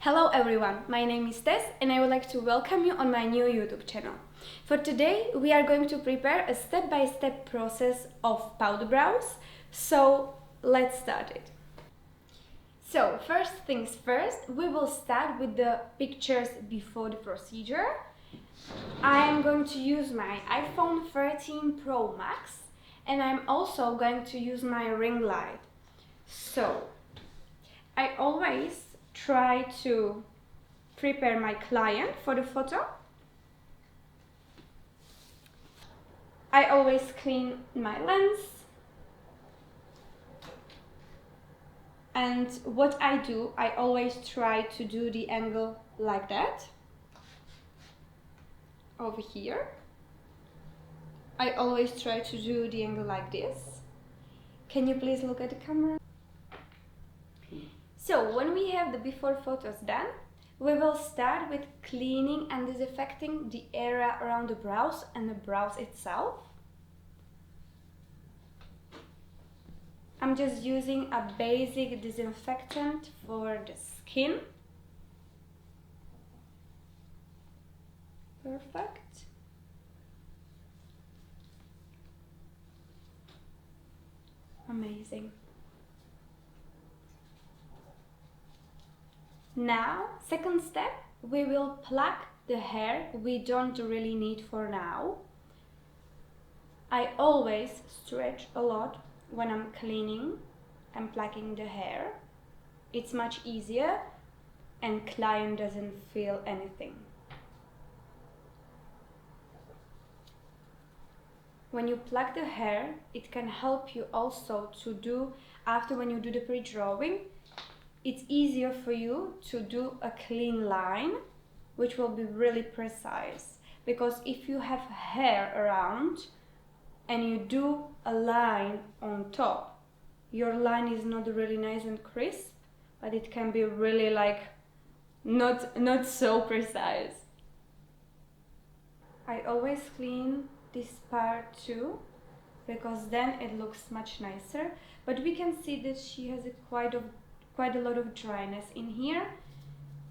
Hello everyone, my name is Tess and I would like to welcome you on my new YouTube channel. For today we are going to prepare a step-by-step process of powder brows, so let's start it. So first things first, we will start with the pictures before the procedure. I am going to use my iPhone 13 Pro Max and I'm also going to use my ring light. So I always try to prepare my client for the photo. I always clean my lens. And what I do, I always try to do the angle like that. Over here. I always try to do the angle like this. Can you please look at the camera? So when we have the before photos done, we will start with cleaning and disinfecting the area around the brows and the brows itself. I'm just using a basic disinfectant for the skin. Perfect. Amazing. Now, second step, we will pluck the hair we don't really need for now. I always stretch a lot when I'm cleaning and plucking the hair. It's much easier and client doesn't feel anything. When you pluck the hair, it can help you also to do, after when you do the pre-drawing, it's easier for you to do a clean line, which will be really precise. Because if you have hair around and you do a line on top, your line is not really nice and crisp, but it can be really like not so precise. I always clean this part too, because then it looks much nicer. But we can see that she has quite a lot of dryness in here.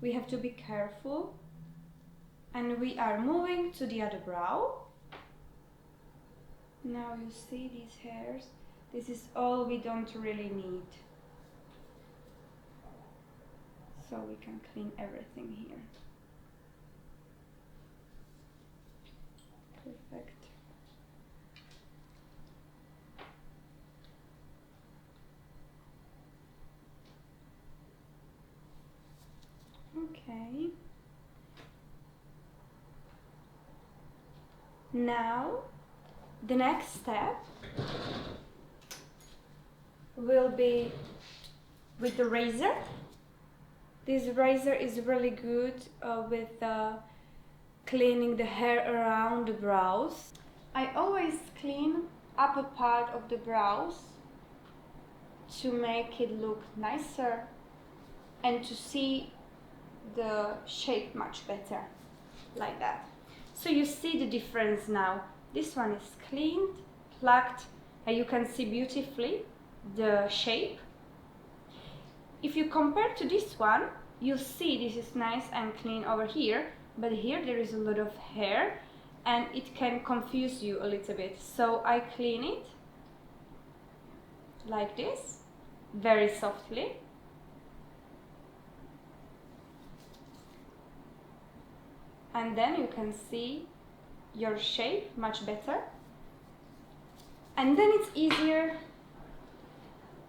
We have to be careful. And we are moving to the other brow. Now you see these hairs. This is all we don't really need. So we can clean everything here. Perfect. Okay. Now, the next step will be with the razor. This razor is really good with cleaning the hair around the brows. I always clean upper part of the brows to make it look nicer and to see the shape much better, like that. So you see the difference now. This one is cleaned, plucked, and you can see beautifully the shape. If you compare to this one, you see this is nice and clean over here, but here there is a lot of hair and it can confuse you a little bit. So I clean it like this, very softly. And then you can see your shape much better. And then it's easier.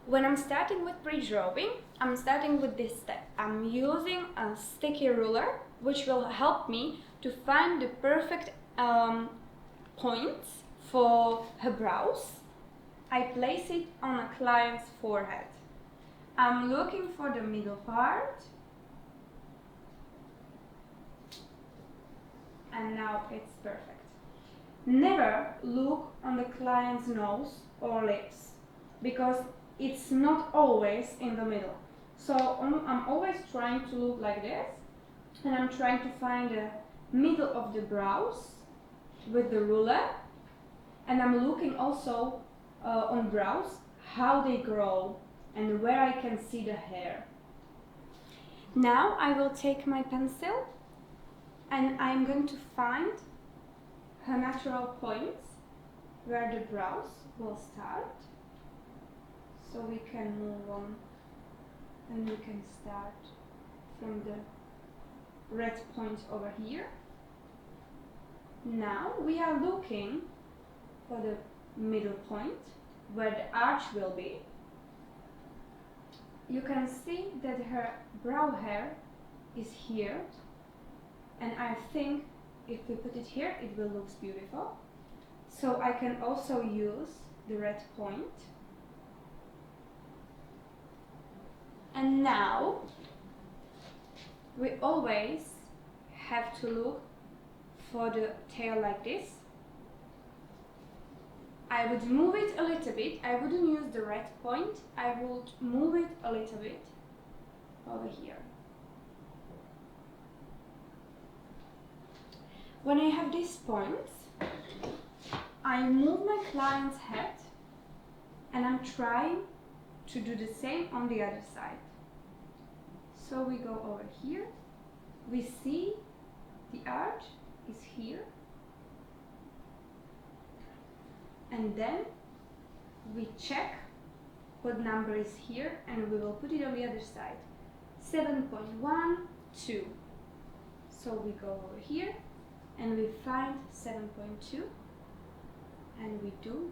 When I'm starting with pre-drawing, I'm starting with this step. I'm using a sticky ruler, which will help me to find the perfect points for her brows. I place it on a client's forehead. I'm looking for the middle part. And now it's perfect. Never look on the client's nose or lips, because it's not always in the middle. So I'm always trying to look like this, and I'm trying to find the middle of the brows with the ruler, and I'm looking also on brows how they grow and where I can see the hair. Now I will take my pencil and I'm going to find her natural points where the brows will start. So we can move on and we can start from the red point over here. Now we are looking for the middle point where the arch will be. You can see that her brow hair is here, and I think if we put it here it will look beautiful. So I can also use the red point. And now we always have to look for the tail like this. I would move it a little bit. I wouldn't use the red point. I would move it a little bit over here. When I have these points, I move my client's head and I'm trying to do the same on the other side. So we go over here. We see the arch is here. And then we check what number is here and we will put it on the other side. 7.12. So we go over here and we find 7.2 and we do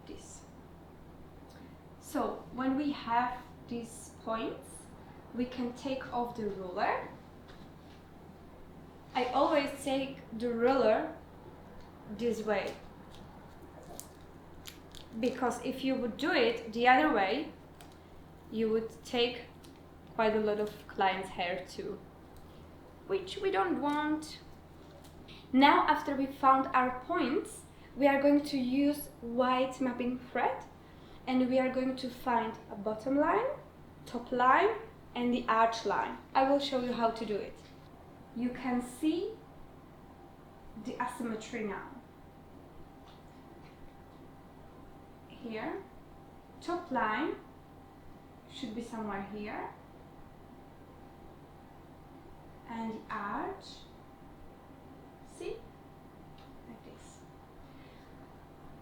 this. So when we have these points, we can take off the ruler. I always take the ruler this way, because if you would do it the other way, you would take quite a lot of client's hair too, which we don't want. Now, after we found our points, we are going to use white mapping thread and we are going to find a bottom line, top line and the arch line. I will show you how to do it. You can see the asymmetry now. Here, top line should be somewhere here, and the arch, see, like this.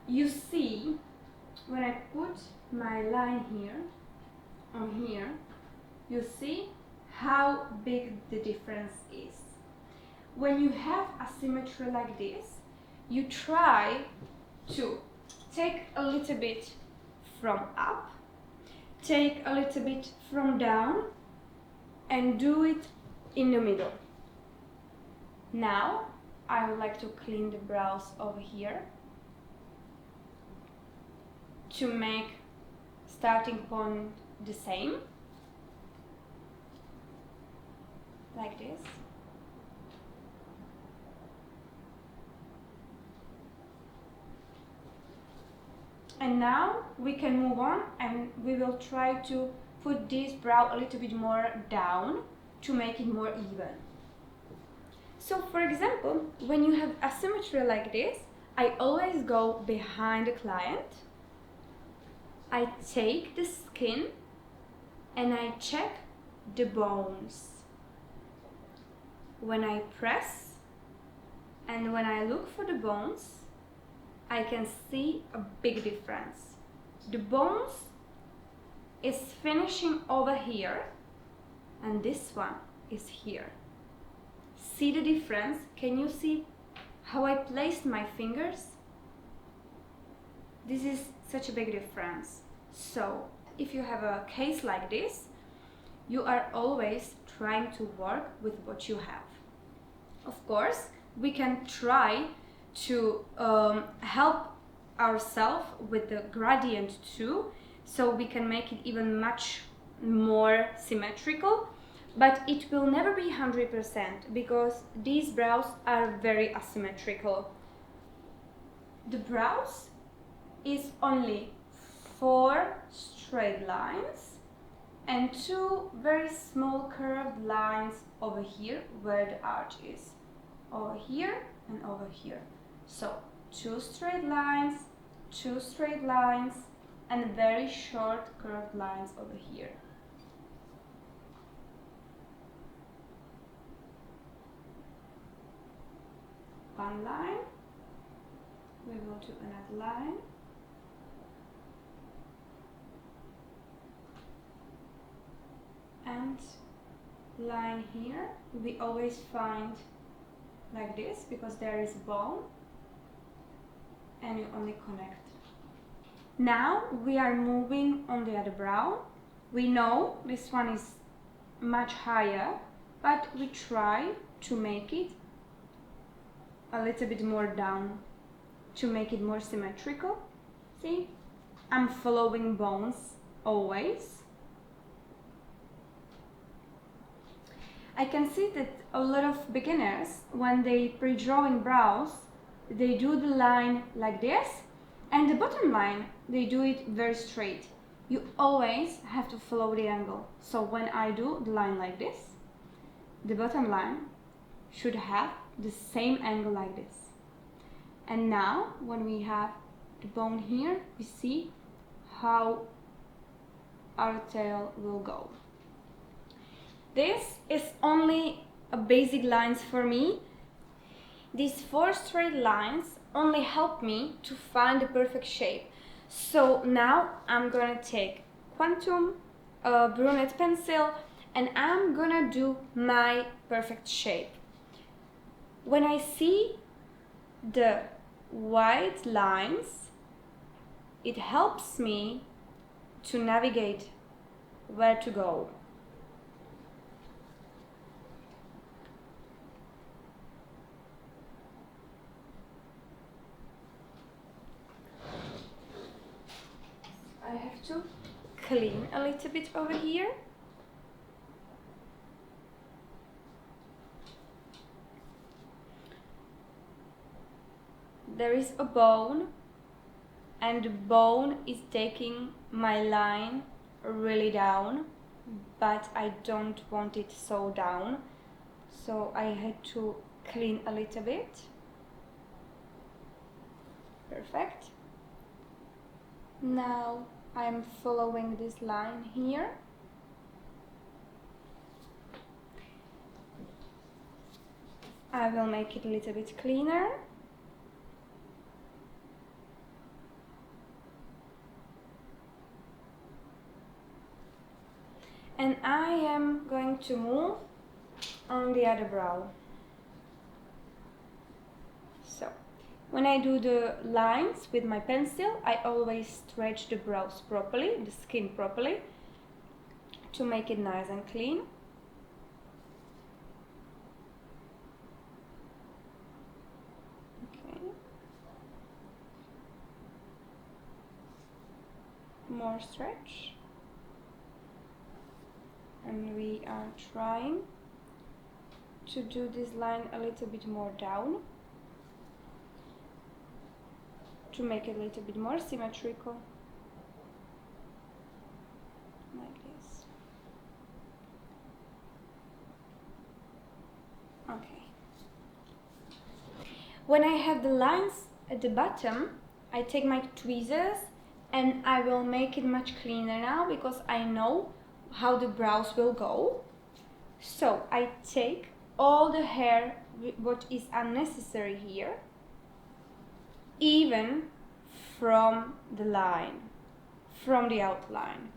You see, when I put my line here, on here, you see how big the difference is. When you have asymmetry like this, you try to take a little bit from up, take a little bit from down, and do it in the middle. Now, I would like to clean the brows over here to make starting point the same, like this. And now we can move on and we will try to put this brow a little bit more down to make it more even. So for example, when you have asymmetry like this, I always go behind the client. I take the skin and I check the bones. When I press and when I look for the bones, I can see a big difference. The bones is finishing over here and this one is here. See the difference? Can you see how I placed my fingers? This is such a big difference. So if you have a case like this, you are always trying to work with what you have. Of course, we can try to help ourselves with the gradient too, so we can make it even much more symmetrical, but it will never be 100% because these brows are very asymmetrical. The brows is only 4 straight lines and 2 very small curved lines over here where the arch is, over here and over here. So 2 straight lines, 2 straight lines and very short curved lines over here. one line, we will do another line, and line here. We always find like this because there is a bone and you only connect. Now we are moving on the other brow. We know this one is much higher, but we try to make it a little bit more down to make it more symmetrical. See, I'm following bones always. I can see that a lot of beginners, when they pre-drawing brows, they do the line like this, and the bottom line, they do it very straight. You always have to follow the angle. So when I do the line like this, the bottom line should have the same angle like this. And now, when we have the bone here, we see how our tail will go. This is only a basic lines for me. These 4 straight lines only help me to find the perfect shape. So now I'm gonna take Quantum brunette pencil and I'm gonna do my perfect shape. When I see the white lines, it helps me to navigate where to go. I have to clean a little bit over here. There is a bone, and the bone is taking my line really down, but I don't want it so down, so I had to clean a little bit. Perfect. Now I'm following this line here. I will make it a little bit cleaner. And I am going to move on the other brow. So, when I do the lines with my pencil, I always stretch the brows properly, the skin properly, to make it nice and clean. Okay. More stretch. And we are trying to do this line a little bit more down to make it a little bit more symmetrical, like this. Okay. When I have the lines at the bottom, I take my tweezers and I will make it much cleaner now because I know how the brows will go. So I take all the hair what is unnecessary here, even from the line, from the outline.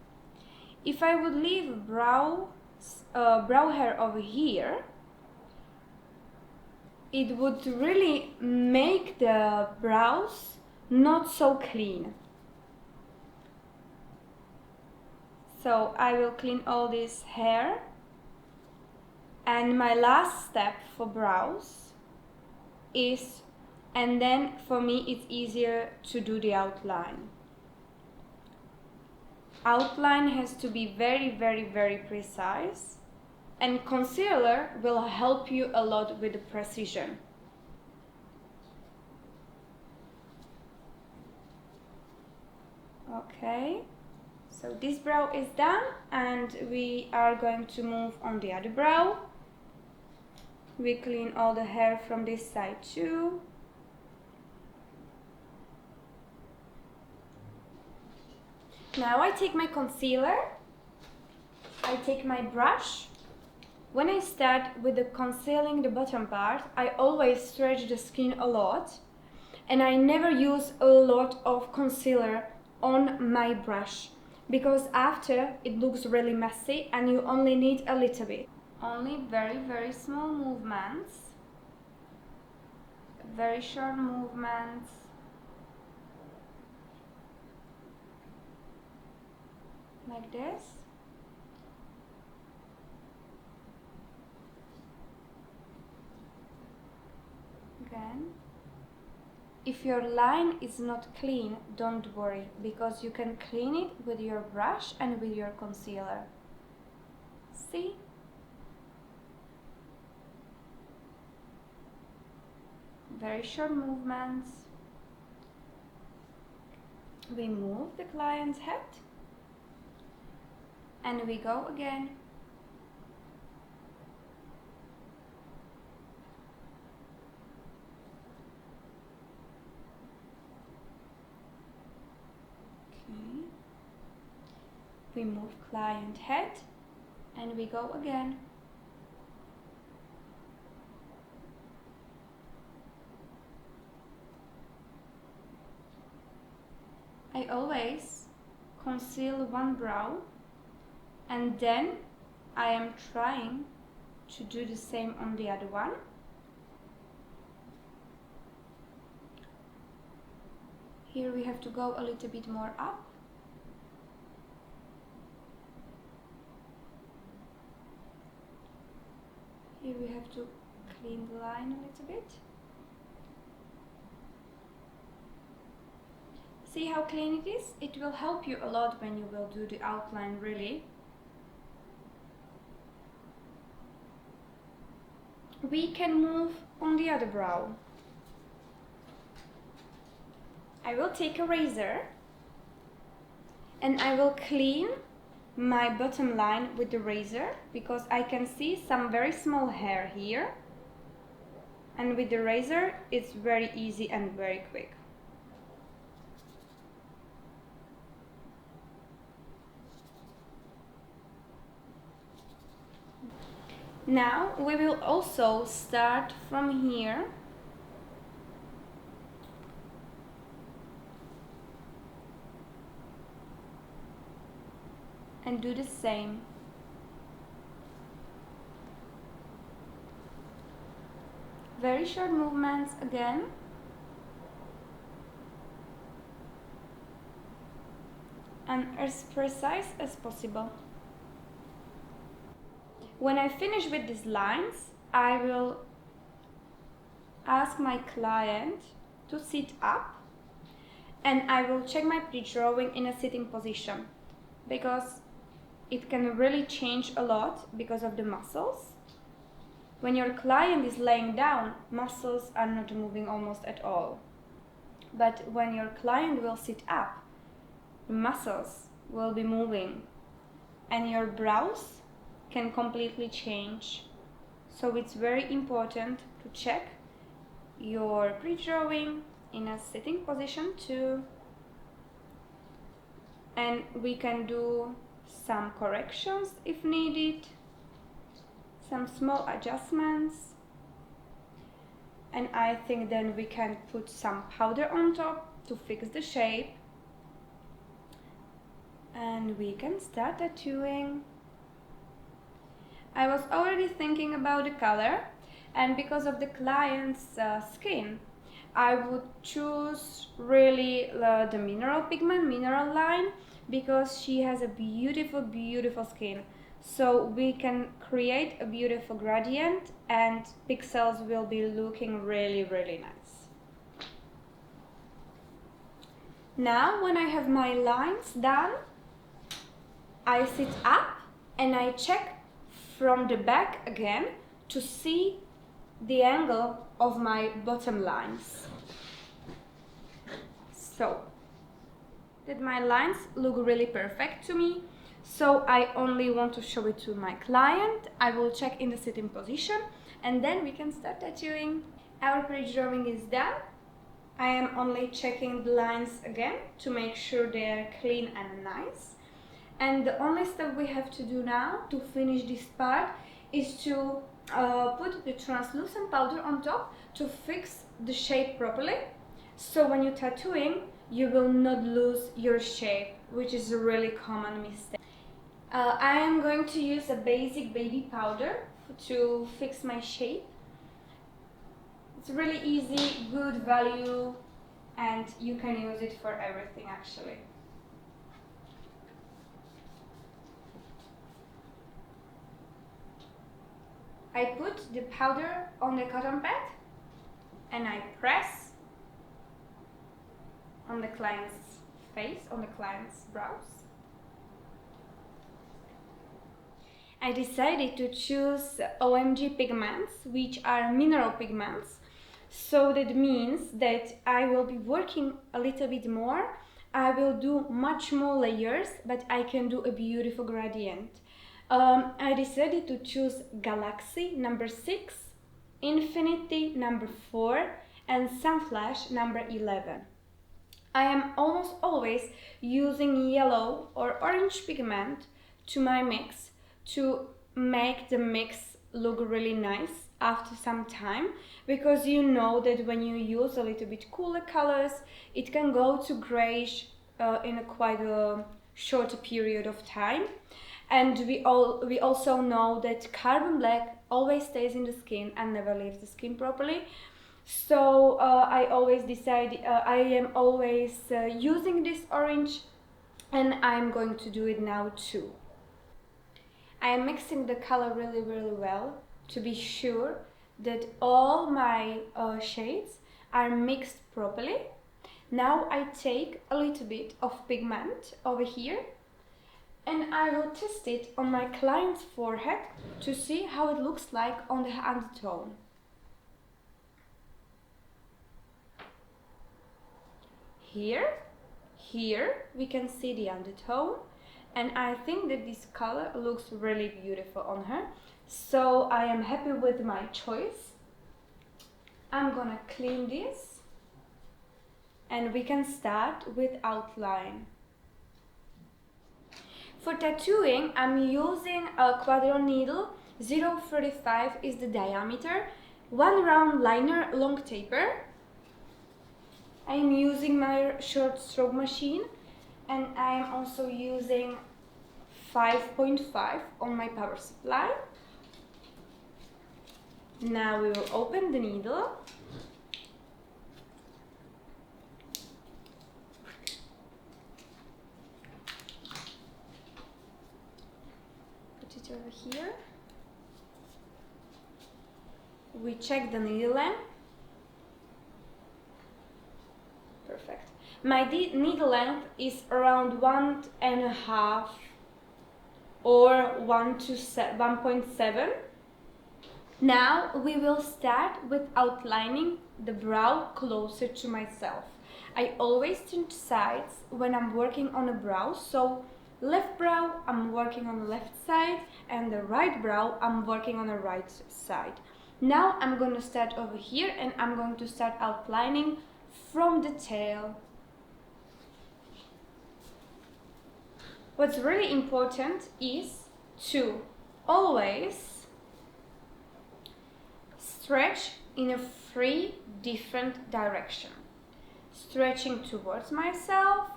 If I would leave brow hair over here, it would really make the brows not so clean. So I will clean all this hair, and my last step for brows is, and then for me it's easier to do the outline. Outline has to be very, very, very precise, and concealer will help you a lot with the precision. Okay. So this brow is done, and we are going to move on the other brow. We clean all the hair from this side too. Now I take my concealer, I take my brush, When I start with the concealing the bottom part, I always stretch the skin a lot, and I never use a lot of concealer on my brush, because after it looks really messy and you only need a little bit. Only very small movements, very short movements. Like this. Again. If your line is not clean, don't worry, because you can clean it with your brush and with your concealer. See? Very short movements. We move the client's head and we go again. Okay. We move client head and we go again. I always conceal one brow and then I am trying to do the same on the other one. Here we have to go a little bit more up. Here we have to clean the line a little bit. See how clean it is? It will help you a lot when you will do the outline, really. We can move on the other brow. I will take a razor and I will clean my bottom line with the razor, because I can see some very small hair here, and with the razor it's very easy and very quick. Now we will also start from here and do the same. Very short movements again. And as precise as possible. When I finish with these lines, I will ask my client to sit up and I will check my pre-drawing in a sitting position, because it can really change a lot because of the muscles. When your client is laying down, muscles are not moving almost at all. But when your client will sit up, the muscles will be moving and your brows can completely change. So it's very important to check your pre-drawing in a sitting position too. And we can do some corrections if needed, some small adjustments. And I think then we can put some powder on top to fix the shape. And we can start tattooing. I was already thinking about the color, and because of the client's skin, I would choose really the mineral pigment, mineral line, because she has a beautiful skin. So we can create a beautiful gradient and pixels will be looking really nice. Now when I have my lines done, I sit up and I check from the back again to see the angle of my bottom lines, so that my lines look really perfect to me. So I only want to show it to my client. I will check in the sitting position and then we can start tattooing. Our pre-drawing is done. I am only checking the lines again to make sure they are clean and nice. And the only step we have to do now to finish this part is to put the translucent powder on top to fix the shape properly. So when you're tattooing, you will not lose your shape, which is a really common mistake. I am going to use a basic baby powder to fix my shape. It's really easy, good value, and you can use it for everything actually. I put the powder on the cotton pad and I press on the client's face, on the client's brows. I decided to choose OMG pigments, which are mineral pigments. So that means that I will be working a little bit more. I will do much more layers, but I can do a beautiful gradient. I decided to choose Galaxy number 6, Infinity number 4, and Sunflash number 11. I am almost always using yellow or orange pigment to my mix to make the mix look really nice after some time, because you know that when you use a little bit cooler colors, it can go to grayish in quite a short period of time. And we also know that carbon black always stays in the skin and never leaves the skin properly. So I always decide, I am always using this orange, and I'm going to do it now too. I am mixing the color really well to be sure that all my shades are mixed properly. Now I take a little bit of pigment over here and I will test it on my client's forehead to see how it looks like on the undertone. Here we can see the undertone, and I think that this color looks really beautiful on her. So I am happy with my choice. I'm gonna clean this and we can start with outline. For tattooing, I'm using a quadro needle, 0.35 is the diameter, 1 round liner, long taper. I am using my short stroke machine, and I am also using 5.5 on my power supply. Now we will open the needle. Put it over here. We check the needle length. Perfect. My needle length is around 1.5 or 1.7. Now we will start with outlining the brow closer to myself. I always change sides when I'm working on a brow, so left brow I'm working on the left side and the right brow I'm working on the right side. Now I'm going to start over here and I'm going to start outlining from the tail. What's really important is to always stretch in a 3 different directions. Stretching towards myself,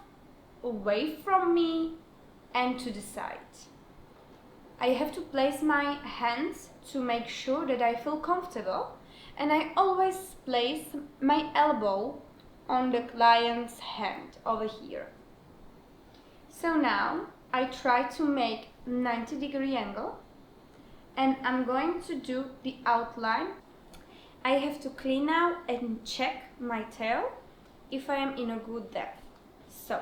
away from me, and to the side. I have to place my hands to make sure that I feel comfortable, and I always place my elbow on the client's hand over here. So now I try to make 90-degree angle, and I'm going to do the outline. I have to clean now and check my tail if I am in a good depth. So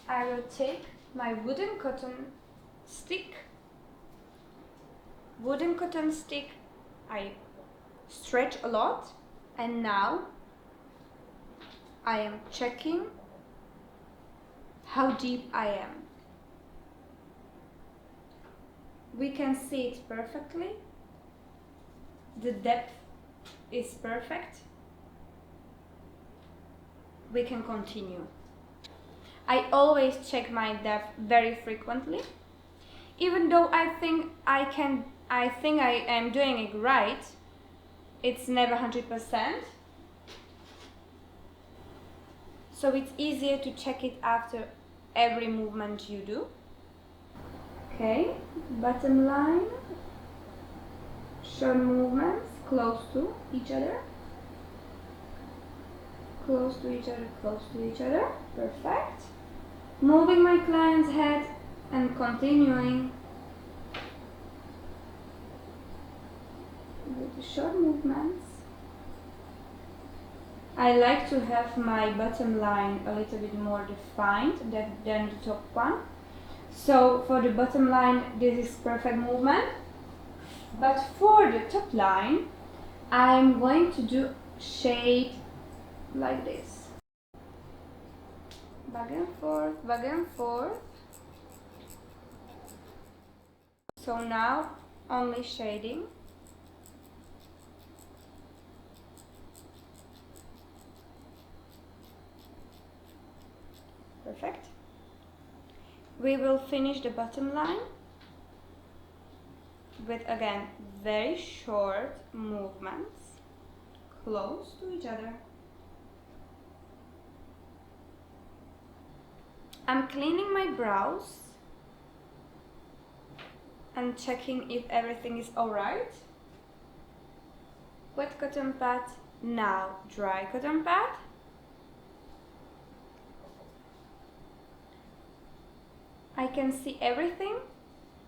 I will take my wooden cotton stick. I stretch a lot, and now I am checking how deep I am. We can see it perfectly. The depth is perfect. We can continue. I always check my depth very frequently. even though I think I am doing it right, it's never 100%. So it's easier to check it after every movement you do. Okay, bottom line, short movements, close to each other, close to each other, close to each other, perfect. Moving my client's head and continuing with the short movements. I like to have my bottom line a little bit more defined than the top one. So for the bottom line, this is perfect movement. But for the top line, I'm going to do shade like this. Back and forth, back and forth. So now only shading. Perfect. We will finish the bottom line with, again, very short movements, close to each other. I'm cleaning my brows and checking if everything is alright. Wet cotton pad, now dry cotton pad. I can see everything,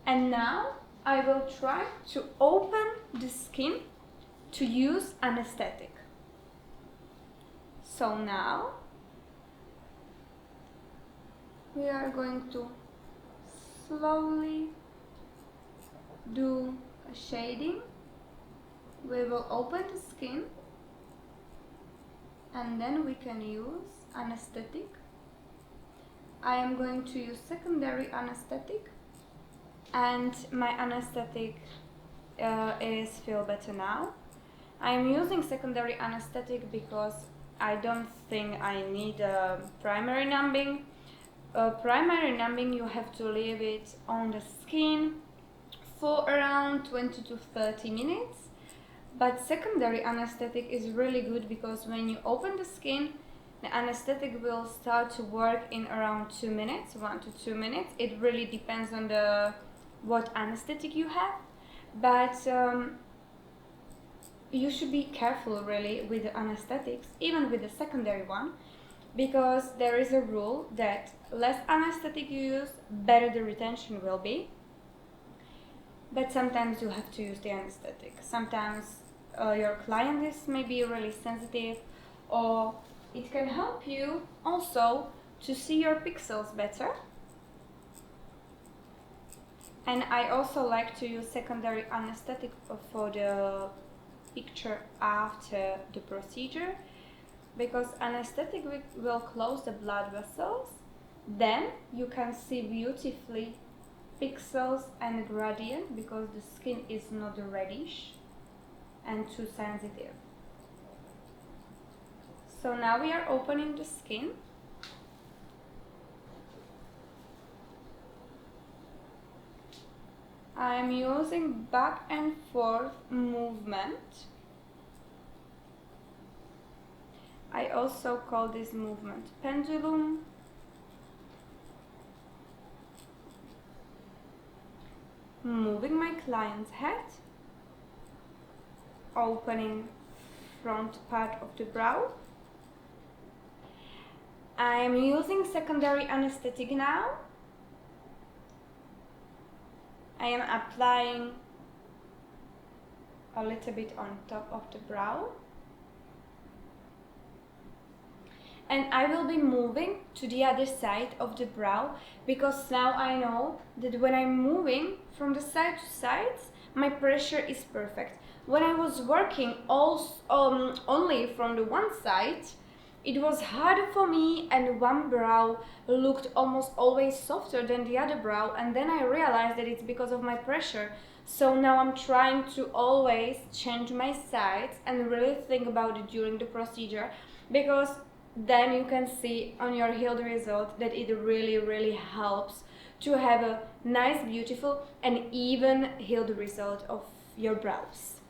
and now I will try to open the skin to use anesthetic. So now we are going to slowly do a shading. We will open the skin and then we can use anesthetic. I am going to use secondary anesthetic, and my anesthetic is Feel Better Now. I am using secondary anesthetic because I don't think I need a primary numbing. Primary numbing, you have to leave it on the skin for around 20 to 30 minutes. But secondary anesthetic is really good because when you open the skin, the anesthetic will start to work in around 2 minutes, 1 to 2 minutes. It really depends on what anesthetic you have. But you should be careful really with the anesthetics, even with the secondary one, because there is a rule that less anesthetic you use, better the retention will be. But sometimes you have to use the anesthetic. Sometimes your client is maybe really sensitive, or it can help you also to see your pixels better. And I also like to use secondary anesthetic for the picture after the procedure, because anesthetic will close the blood vessels. Then you can see beautifully pixels and gradient because the skin is not reddish and too sensitive. So now we are opening the skin. I am using back and forth movement. I also call this movement pendulum. Moving my client's head, opening front part of the brow. I am using secondary anesthetic now. I am applying a little bit on top of the brow. And I will be moving to the other side of the brow, because now I know that when I'm moving from the side to side, my pressure is perfect. When I was working only from the one side, it was harder for me, and one brow looked almost always softer than the other brow, and then I realized that it's because of my pressure. So now I'm trying to always change my sides and really think about it during the procedure, because then you can see on your healed result that it really helps to have a nice, beautiful and even healed result of your brows.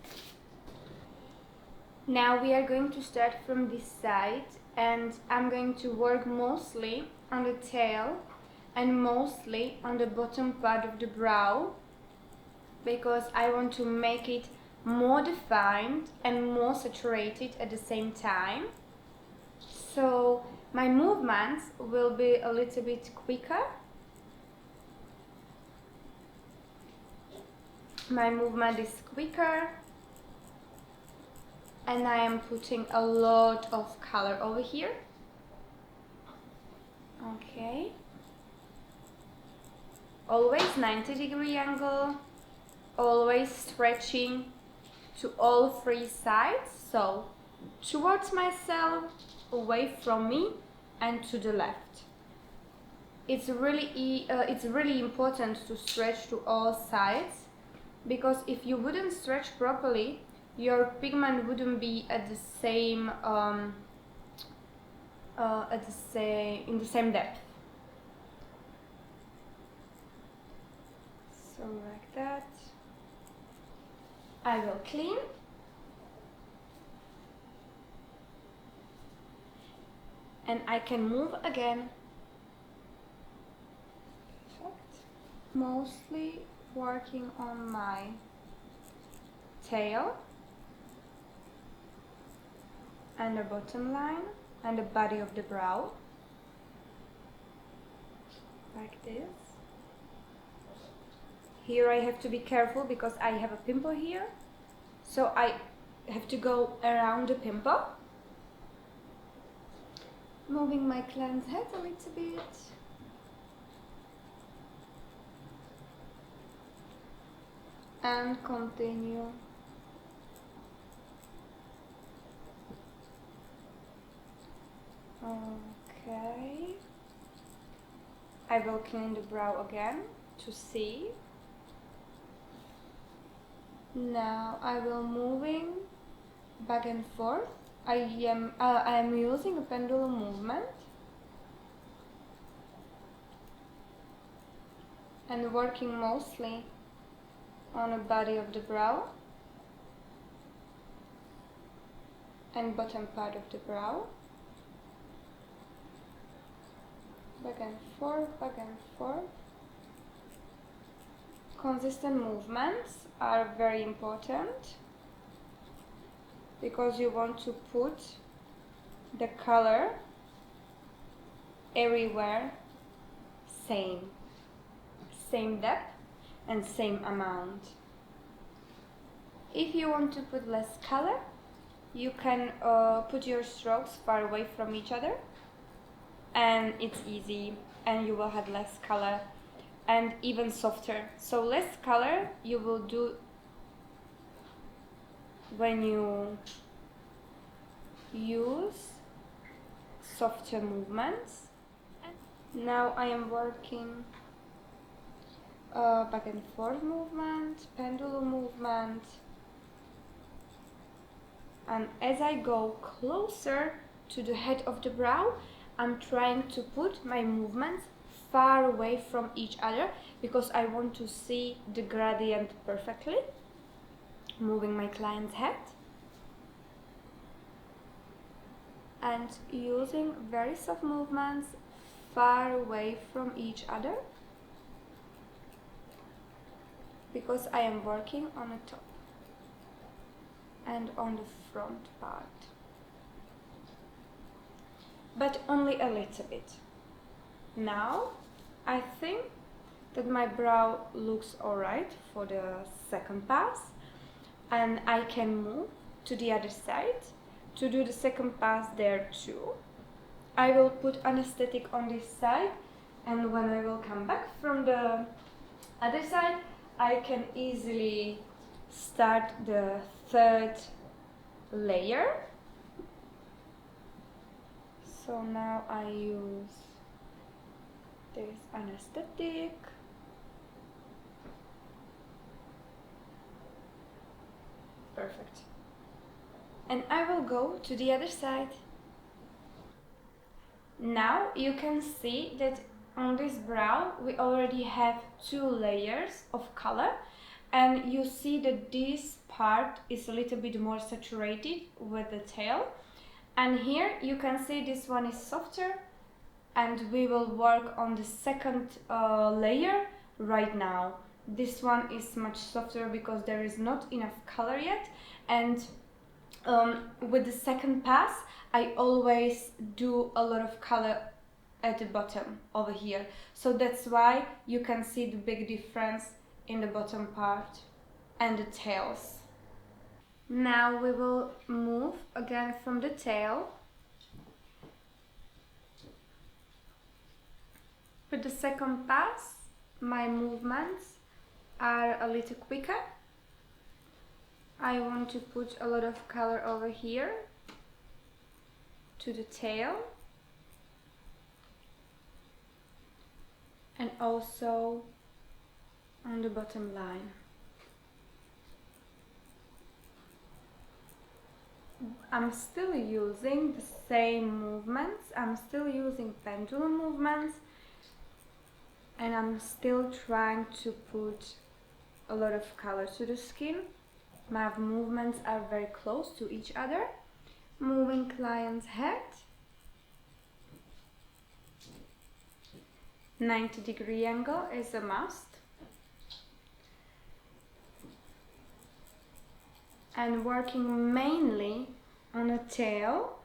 Now we are going to start from this side, and I'm going to work mostly on the tail and mostly on the bottom part of the brow, because I want to make it more defined and more saturated at the same time. So my movements will be a little bit quicker. My movement is quicker, and I am putting a lot of color over here. Okay. Always 90-degree angle, always stretching to all three sides, so towards myself, away from me, and to the left. It's really important to stretch to all sides, because if you wouldn't stretch properly, your pigment wouldn't be at the same in the same depth. So like that. I will clean. And I can move again. Perfect. Mostly working on my tail and the bottom line and the body of the brow. Like this. Here I have to be careful because I have a pimple here, so I have to go around the pimple. Moving my client's head a little bit. And continue. Okay. I will clean the brow again to see. Now I will moving back and forth. I am using a pendulum movement and working mostly on the body of the brow and bottom part of the brow. Back and forth, back and forth. Consistent movements are very important because you want to put the color everywhere same depth and same amount. If you want to put less color, you can put your strokes far away from each other, and it's easy, and you will have less color and even softer. So less color you will do when you use softer movements. Now I am working back and forth movement, pendulum movement, and as I go closer to the head of the brow, I'm trying to put my movements far away from each other because I want to see the gradient perfectly. Moving my client's head and using very soft movements far away from each other because I am working on the top and on the front part, but only a little bit. Now I think that my brow looks alright for the second pass, and I can move to the other side to do the second pass there too. I will put anesthetic on this side, and when I will come back from the other side, I can easily start the third layer. So now I use this anesthetic. Perfect. And I will go to the other side. Now you can see that on this brow we already have 2 layers of color, and you see that this part is a little bit more saturated with the tail, and here you can see this one is softer, and we will work on the second layer right now. This one is much softer because there is not enough color yet, and with the second pass I always do a lot of color at the bottom over here, so that's why you can see the big difference in the bottom part and the tails. Now we will move again from the tail. With the second pass, my movements are a little quicker. I want to put a lot of color over here to the tail, and also on the bottom line. I'm still using the same movements, I'm still using pendulum movements, and I'm still trying to put a lot of color to the skin. My movements are very close to each other. Moving client's head, 90-degree angle is a must, and working mainly on the tail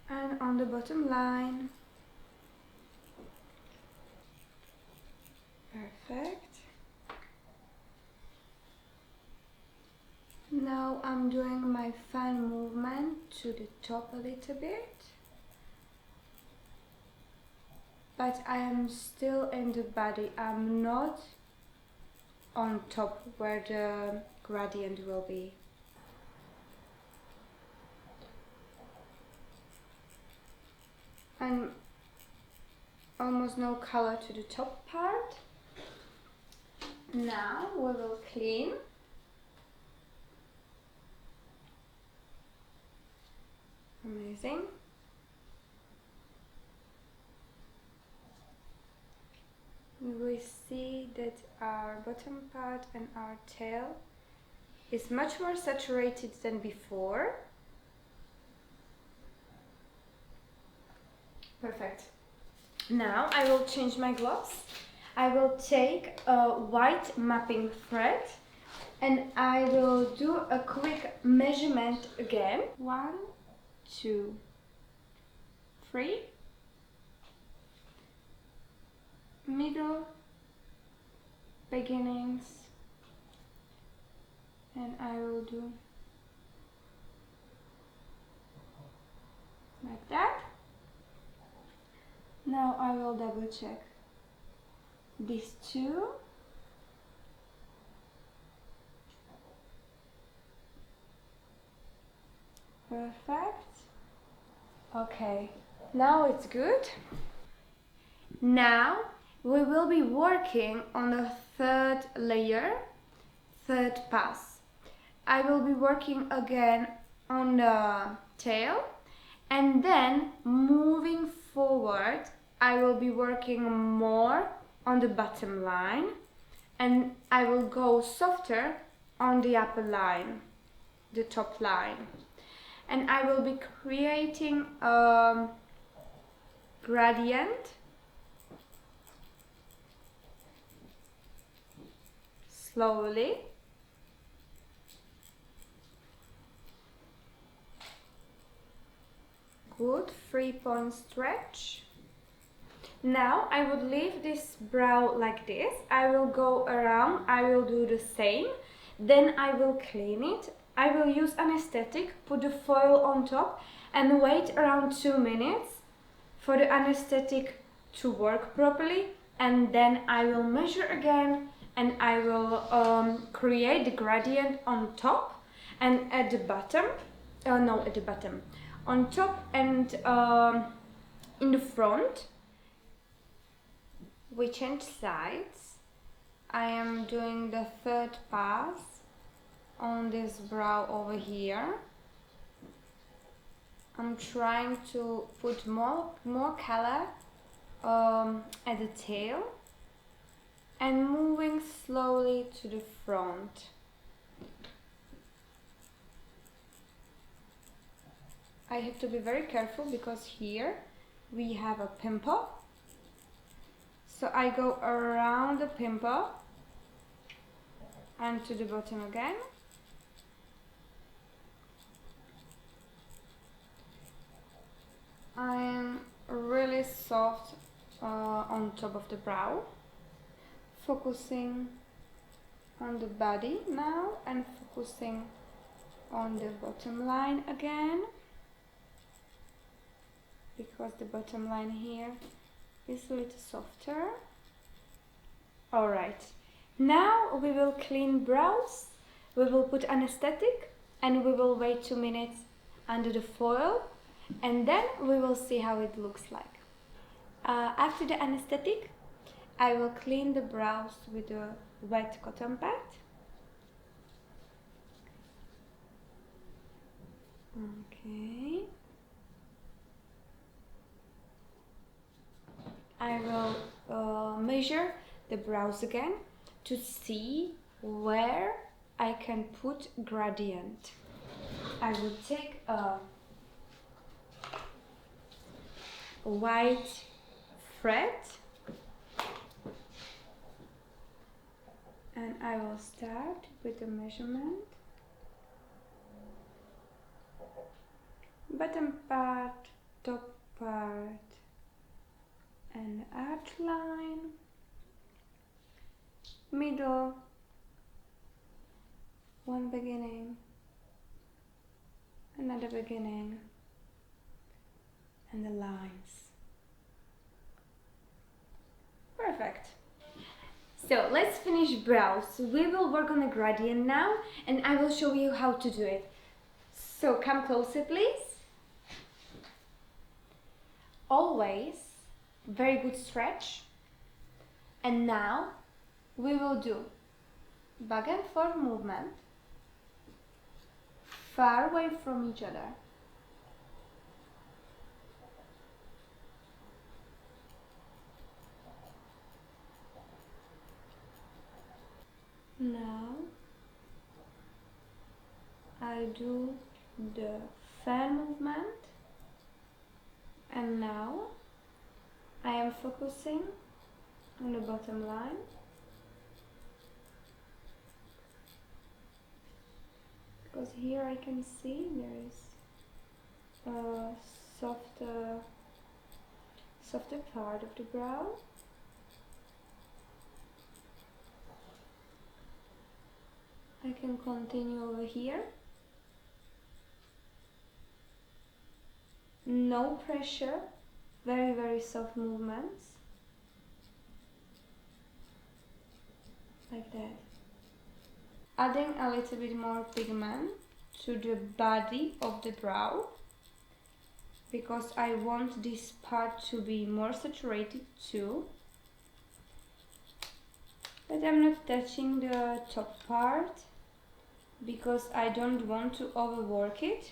and on the bottom line. Perfect. Now I'm doing my fan movement to the top a little bit, but I am still in the body. I'm not on top where the gradient will be. And almost no color to the top part. Now we will clean. Amazing. We see that our bottom part and our tail is much more saturated than before. Perfect. Now I will change my gloves. I will take a white mapping thread and I will do a quick measurement again. 1, 2, 3. Middle, beginnings, and I will do like that. Now I will double check these two. Perfect. Okay, now it's good. Now we will be working on the third layer, third pass. I will be working again on the tail, and then moving forward I will be working more on the bottom line, and I will go softer on the upper line, the top line, and I will be creating a gradient slowly. Good, 3-point stretch. Now I would leave this brow like this. I will go around, I will do the same. Then I will clean it. I will use anesthetic, put the foil on top and wait around 2 minutes for the anesthetic to work properly. And then I will measure again and I will create the gradient on top and at the bottom, on top and in the front. We change sides. I am doing the third pass on this brow over here. I'm trying to put more color at the tail and moving slowly to the front. I have to be very careful because here we have a pimple. So I go around the pimple and to the bottom again. I am really soft on top of the brow, focusing on the body now and focusing on the bottom line again, because the bottom line here is a little softer. Alright, now we will clean brows, we will put anesthetic and we will wait 2 minutes under the foil, and then we will see how it looks like. After the anesthetic, I will clean the brows with a wet cotton pad. Okay. I will measure the brows again to see where I can put gradient. I will take a white thread and I will start with the measurement. Bottom part, top part, and outline, middle, one beginning, another beginning, and the lines. Perfect. So let's finish brows. We will work on the gradient now and I will show you how to do it. So come closer please. Always very good stretch. And now we will do back and forth movement, far away from each other. Now I do the fan movement, and now I am focusing on the bottom line. Because here I can see there is a softer part of the brow. I can continue over here. No pressure, very soft movements. Like that. Adding a little bit more pigment to the body of the brow, because I want this part to be more saturated too. But I'm not touching the top part because I don't want to overwork it.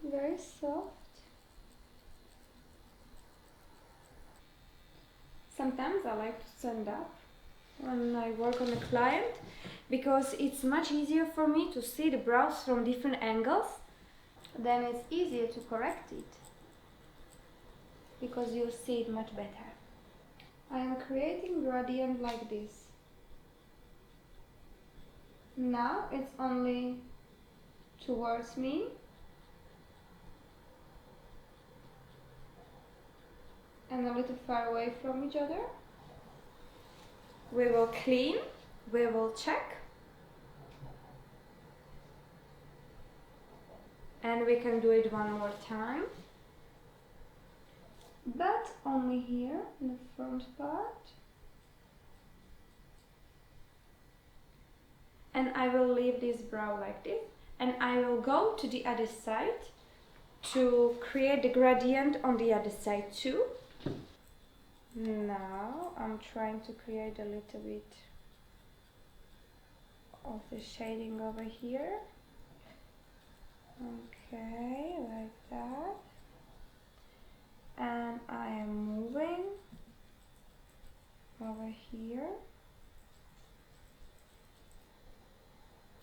Very soft. Sometimes I like to stand up when I work on a client because it's much easier for me to see the brows from different angles. Then it's easier to correct it because you see it much better. I am creating gradient like this. Now it's only towards me. And a little far away from each other. We will clean, we will check. And we can do it one more time. But only here in the front part. And I will leave this brow like this. And I will go to the other side to create the gradient on the other side too. Now I'm trying to create a little bit of the shading over here. Okay, like that. And I am moving over here.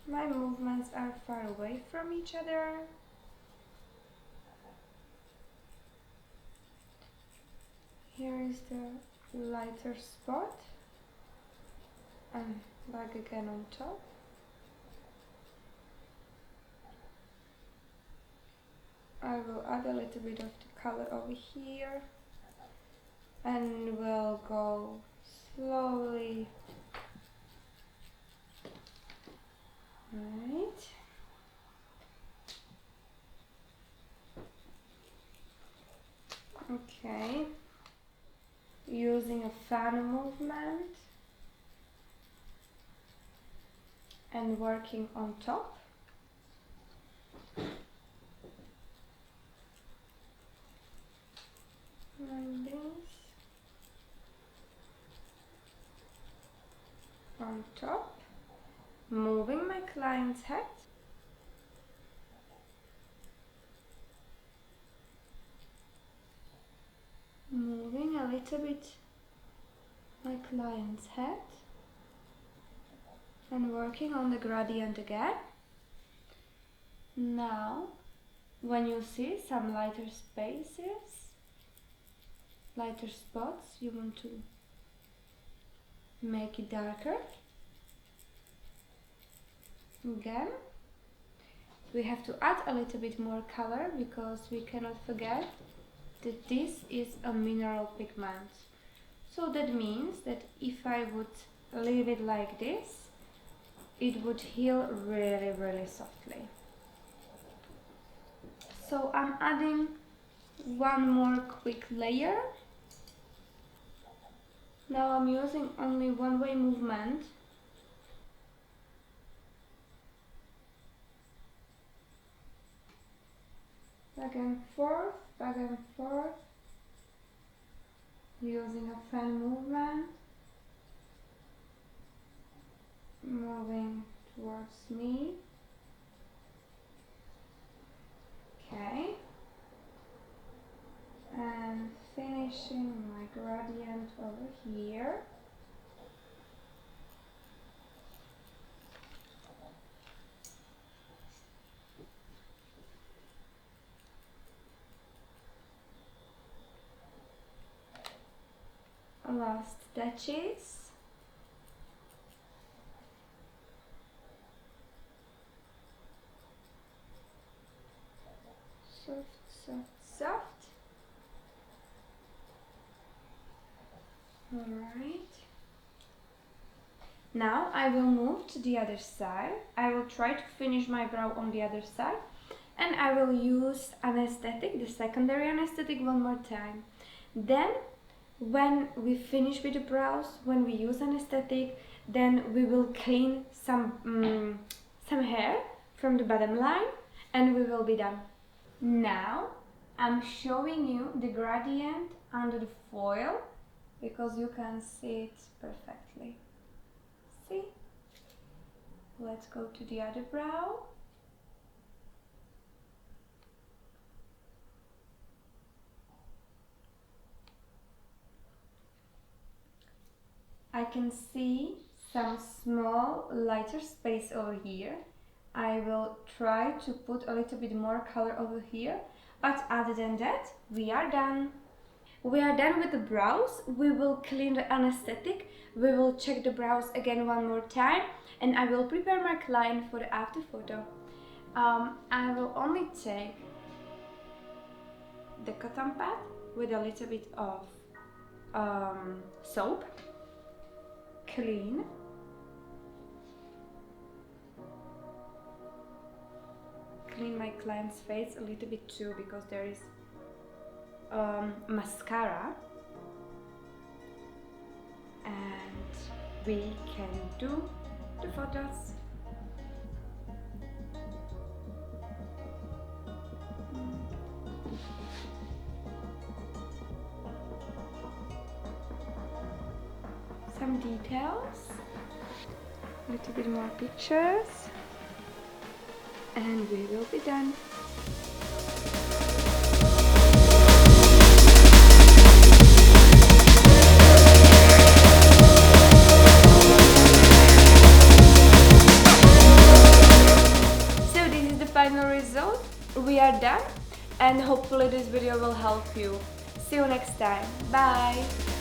My movements are far away from each other. Here is the lighter spot, and back again on top. I will add a little bit of the color over here, and we'll go slowly. Right. Okay. Using a fan movement and working on top. Like this. On top. Moving my client's head. Moving a little bit my client's head. And working on the gradient again. Now, when you see some lighter spaces, lighter spots, you want to make it darker. Again, we have to add a little bit more color because we cannot forget that this is a mineral pigment. So that means that if I would leave it like this, it would heal really, really softly. So I'm adding one more quick layer. Now I'm using only one-way movement. Back and forth, using a fan movement, moving towards me. Okay, and finishing my gradient over here. Last touches. Soft, soft, soft. Alright. Now I will move to the other side. I will try to finish my brow on the other side. And I will use anesthetic, the secondary anesthetic, one more time. Then, when we finish with the brows, when we use anesthetic, then we will clean some hair from the bottom line and we will be done. Now I'm showing you the gradient under the foil because you can see it perfectly. See? Let's go to the other brow. I can see some small lighter space over here. I will try to put a little bit more color over here, but other than that, we are done. We are done with the brows. We will clean the anesthetic. We will check the brows again one more time, and I will prepare my client for the after photo. I will only take the cotton pad with a little bit of soap. Clean. Clean my client's face a little bit too because there is mascara, and we can do the photos. Some details. a little bit more pictures, and we will be done. So this is the final result. We are done, and hopefully this video will help you. See you next time. Bye!